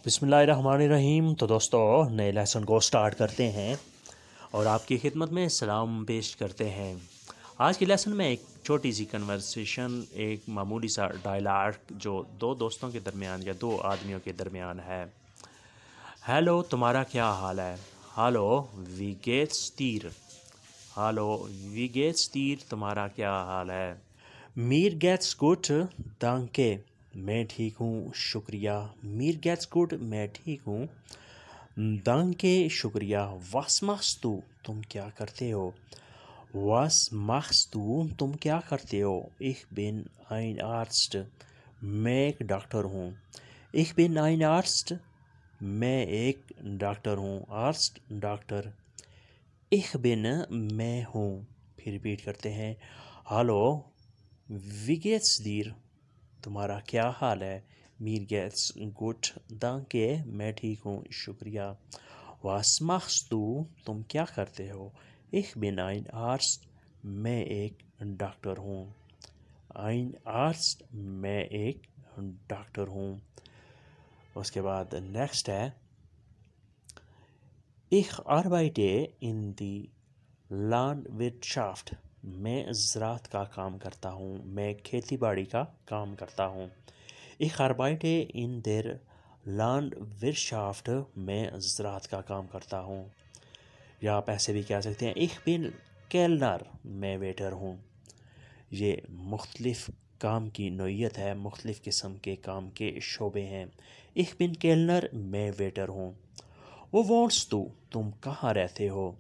بسم اللہ الرحمن الرحیم۔ تو دوستو نئے لیسن کو سٹارٹ کرتے ہیں اور آپ کی خدمت میں سلام پیش کرتے ہیں۔ آج کے لیسن میں ایک چھوٹی سی کنورسیشن، ایک معمولی سا ڈائلاگ جو دو دوستوں کے درمیان یا دو آدمیوں کے درمیان ہے۔ ہیلو، تمہارا کیا حال ہے؟ ہالو وی گیٹس تیر۔ ہالو وی گیٹس تیر، تمہارا کیا حال ہے؟ میر گیٹس گٹ دانکے، میں ٹھیک ہوں شکریہ۔ میر گیٹس گڈ، میں ٹھیک ہوں دانکے، شکریہ۔ واس ماخست تو، تم کیا کرتے ہو؟ واس ماخست تو، تم کیا کرتے ہو؟ ich bin ein Arzt، میں ایک ڈاکٹر ہوں۔ ich bin ein Arzt، میں ایک ڈاکٹر ہوں۔ Arzt doctor. ich bin، میں ہوں۔ پھر ریپیٹ کرتے ہیں۔ ہالو wie geht's dir، تمہارا کیا حال ہے؟ میر گیٹس گٹ دانکے، میں ٹھیک ہوں شکریہ۔ واس ماخست تو، تم کیا کرتے ہو؟ ich bin ein Arzt، میں ایک ڈاکٹر ہوں۔ ein Arzt، میں ایک ڈاکٹر ہوں۔ اس کے بعد نیکسٹ ہے ich arbeite in die Landwirtschaft، میں زراعت کا کام کرتا ہوں، میں کھیتی باڑی کا کام کرتا ہوں۔ ich arbeite in der Landwirtschaft، میں زراعت کا کام کرتا ہوں۔ یا آپ ایسے بھی کہہ سکتے ہیں ich bin Kellner، میں ویٹر ہوں۔ یہ مختلف کام کی نوعیت ہے، مختلف قسم کے کام کے شعبے ہیں۔ ich bin Kellner، میں ویٹر ہوں۔ وہ wohnst du، تم کہاں رہتے ہو؟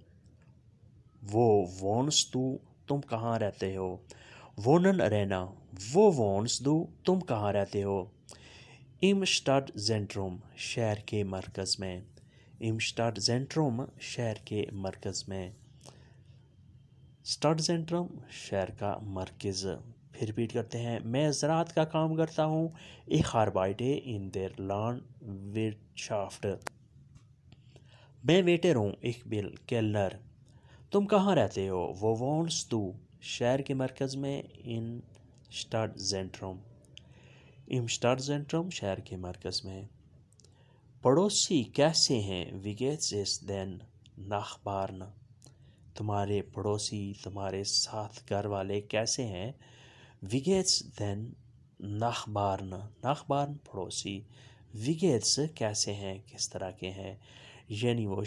وہ wohnst du، تم کہاں رہتے ہو؟ wohnen رہنا۔ وہ wohnst du، تم کہاں رہتے ہو؟ im Stadtzentrum، شہر کے مرکز میں۔ im Stadtzentrum، شہر کے مرکز میں۔ Stadtzentrum، شہر کا مرکز۔ پھر ریپیٹ کرتے ہیں۔ میں زراعت کا کام کرتا ہوں۔ ich arbeite in der Landwirtschaft، میں ویٹر ہوں۔ ich bin Kellner۔ تم کہاں رہتے ہو؟ وہ wohnst du، شہر کے مرکز میں۔ in Stadtzentrum، im Stadtzentrum، شہر کے مرکز میں۔ پڑوسی کیسے ہیں؟ wie geht's es den Nachbarn، تمہارے پڑوسی، تمہارے ساتھ گھر والے کیسے ہیں؟ wie geht's den Nachbarn، Nachbarn پڑوسی، wie geht's کیسے ہیں، کس طرح کے ہیں، یعنی وہ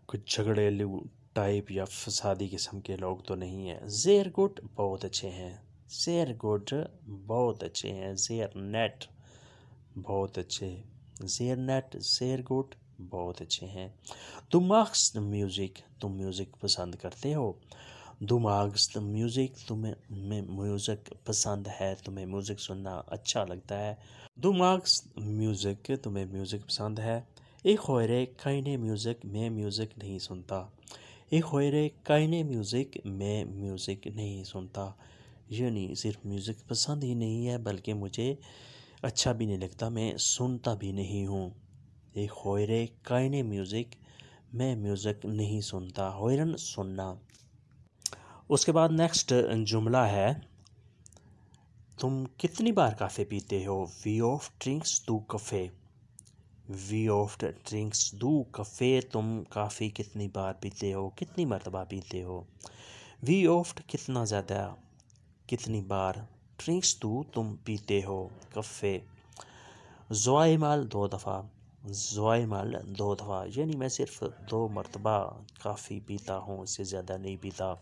کچھ جھگڑیلو ٹائپ یا فسادی قسم کے لوگ تو نہیں ہیں۔ sehr gut، بہت اچھے ہیں۔ sehr gut، بہت اچھے ہیں۔ sehr nett، بہت اچھے۔ sehr nett، sehr gut، بہت اچھے ہیں۔ du magst Musik، تم میوزک پسند کرتے ہو؟ du magst Musik، تمہیں میوزک پسند ہے، تمہیں میوزک سننا اچھا لگتا ہے۔ du magst Musik، تمہیں میوزک پسند ہے۔ ich höre keine Musik، میں میوزک نہیں سنتا۔ ich höre keine Musik، میں میوزک نہیں سنتا، یعنی صرف میوزک پسند ہی نہیں ہے بلکہ مجھے اچھا بھی نہیں لگتا، میں سنتا بھی نہیں ہوں۔ ich höre keine Musik، میں میوزک نہیں سنتا۔ hören سننا۔ اس کے بعد نیکسٹ جملہ ہے تم کتنی بار کافی پیتے ہو؟ wie oft trinkst du Kaffee، wie oft trinkst du Kaffee، تم کافی کتنی بار پیتے ہو، کتنی مرتبہ پیتے ہو۔ wie oft، کتنا زیادہ، کتنی بار۔ trinkst du، تم پیتے ہو، Kaffee۔ zweimal، دو دفعہ۔ zweimal، دو دفعہ، یعنی میں صرف دو مرتبہ کافی پیتا ہوں، اس سے زیادہ نہیں پیتا۔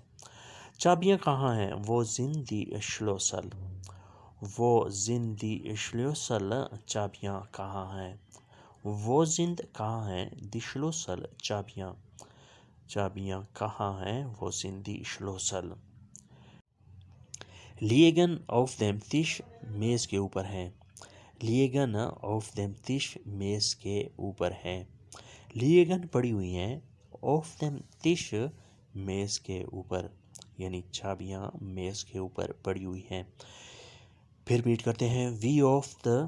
چابیاں کہاں ہیں؟ wo sind die Schlüssel، وہ sind die Schlüssel، چابیاں کہاں ہیں؟ وہ sind، کہاں ہیں، die Schlüssel، چابیاں، چابیاں کہاں ہیں، وہ sind die Schlüssel۔ liegen auf dem Tisch، میز کے اوپر ہیں۔ liegen auf dem Tisch، میز کے اوپر ہیں۔ liegen پڑی ہوئی ہیں، auf dem Tisch، میز کے اوپر، یعنی چابیاں میز کے اوپر پڑی ہوئی ہیں۔ پھر ریپیٹ کرتے ہیں۔ wie oft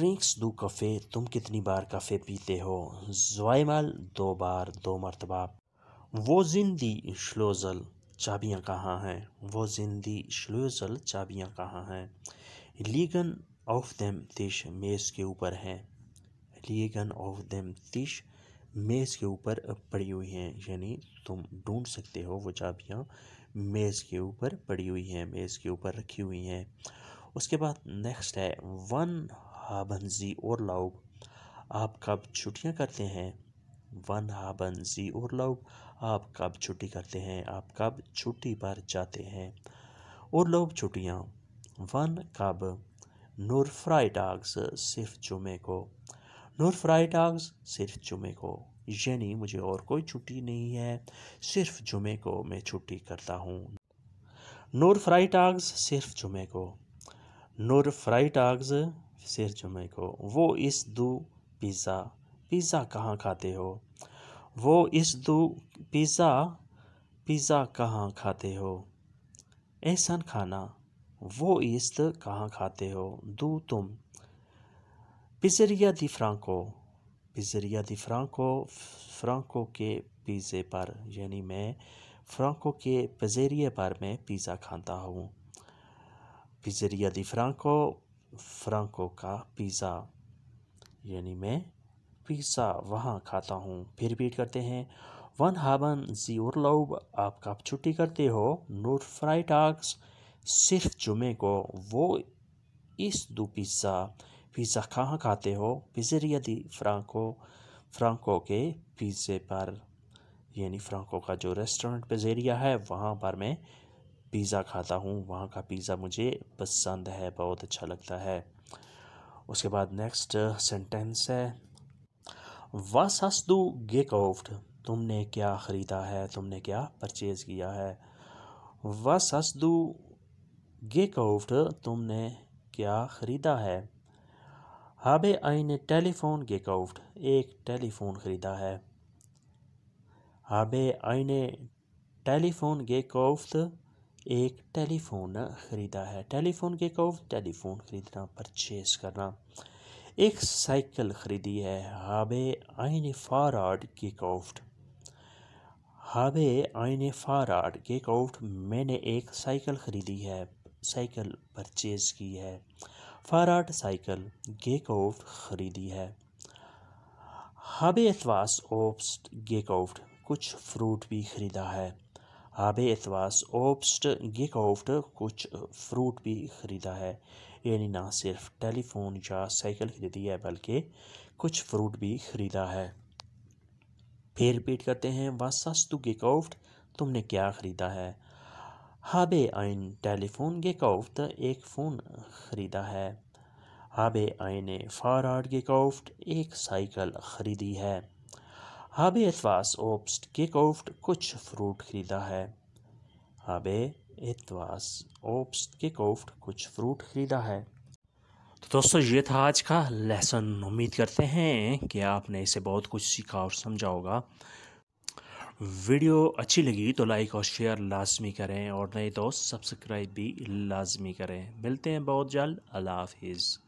trinkst du Kaffee، تم کتنی بار کافی پیتے ہو؟ zweimal، دو بار، دو مرتبہ۔ wo sind die Schlüssel، چابیاں کہاں ہیں؟ wo sind die Schlüssel، چابیاں کہاں ہیں؟ liegen auf dem Tisch، میز کے اوپر ہیں۔ لیگن آف دیم تش میز کے اوپر پڑی ہوئی ہیں، یعنی تم ڈھونڈ سکتے ہو وہ چابیاں میز کے اوپر پڑی ہوئی ہیں، میز کے اوپر رکھی ہوئی ہیں۔ اس کے بعد نیکسٹ ہے ون ہابن زی اور لاؤب، آپ کب چھٹیاں کرتے ہیں؟ ون ہابن زی اور لاؤب، آپ کب چھٹی کرتے ہیں، آپ کب چھٹی پر جاتے ہیں؟ اور لوگ چھٹیاں، ون کب، نور فرائیڈاگز صرف جمعے کو، نور فرائیڈاگز صرف جمعے کو، یعنی مجھے اور کوئی چھٹی نہیں ہے، صرف جمعے کو میں چھٹی کرتا ہوں۔ نور فرائیڈاگز صرف جمعے کو، نور فرائیڈاگز صرف جمعے کو۔ وہ اس دو پیزا، پیزا کہاں کھاتے ہو؟ وہ اس دو پیزا، پیزا کہاں کھاتے ہو؟ احسن کھانا، وہ ایست کہاں کھاتے ہو؟ دو تم، پیزریا دی فرانکو، پیزریا دی فرانکو، فرانکو کے پیزے پر، یعنی میں فرانکو کے پیزیریے پر میں پیزا کھاتا ہوں۔ پیزریا دی فرانکو، فرانکو کا پیزا، یعنی میں پیزا وہاں کھاتا ہوں۔ پھر ریپیٹ کرتے ہیں ون ہابن زی اور لاؤب، آپ کب چھٹی کرتے ہو؟ نور فرائیڈاگز صرف جمعے کو، وہ اس دو پیزا، پیزا کہاں کھاتے ہو؟ پیزریا دی فرانکو، فرانکو کے پیزے پر، یعنی فرانکو کا جو ریسٹورنٹ پیزیریا ہے وہاں پر میں پیزا کھاتا ہوں، وہاں کا پیزا مجھے پسند ہے، بہت اچھا لگتا ہے۔ اس کے بعد نیکسٹ سینٹینس ہے واس ہاس دو گیکوفٹ، تم نے کیا خریدا ہے، تم نے کیا پرچیز کیا ہے؟ واس ہاس دو گیکوفٹ، تم نے کیا خریدا ہے؟ ہابے eine ٹیلی-فون gekauft، ایک ٹیلی فون خریدا ہے۔ ہابے eine ٹیلی-فون gekauft، ایک ٹیلی فون خریدا ہے۔ ٹیلی فون gekauft، ٹیلی فون خریدنا، پرچیز کرنا۔ ایک سائیکل خریدی ہے۔ ہابے eine Fahrrad gekauft، ہابے eine Fahrrad gekauft، میں نے ایک سائیکل خریدی ہے، سائیکل پرچیز کی ہے۔ فاراڈ سائیکل، gekauft خریدی ہے۔ ہابے etwas Obst gekauft، کچھ فروٹ بھی خریدا ہے۔ ہابے etwas Obst gekauft، کچھ فروٹ بھی خریدا ہے، یعنی نہ صرف ٹیلی فون یا سائیکل خریدی ہے بلکہ کچھ فروٹ بھی خریدا ہے۔ پھر ریپیٹ کرتے ہیں was hast du gekauft، تم نے کیا خریدا ہے؟ ہابے ein ٹیلی-فون gekauft، ایک فون خریدا ہے۔ ہابے eine Fahrrad gekauft، ایک سائیکل خریدی ہے۔ ہابے etwas Obst gekauft، کچھ فروٹ خریدا ہے۔ ہابے etwas Obst gekauft، کچھ فروٹ خریدا ہے۔ تو دوستو یہ تھا آج کا لیسن، امید کرتے ہیں کہ آپ نے اسے بہت کچھ سیکھا اور سمجھا ہوگا۔ ویڈیو اچھی لگی تو لائک اور شیئر لازمی کریں، اور نئے دوست سبسکرائب بھی لازمی کریں۔ ملتے ہیں بہت جلد، اللہ حافظ۔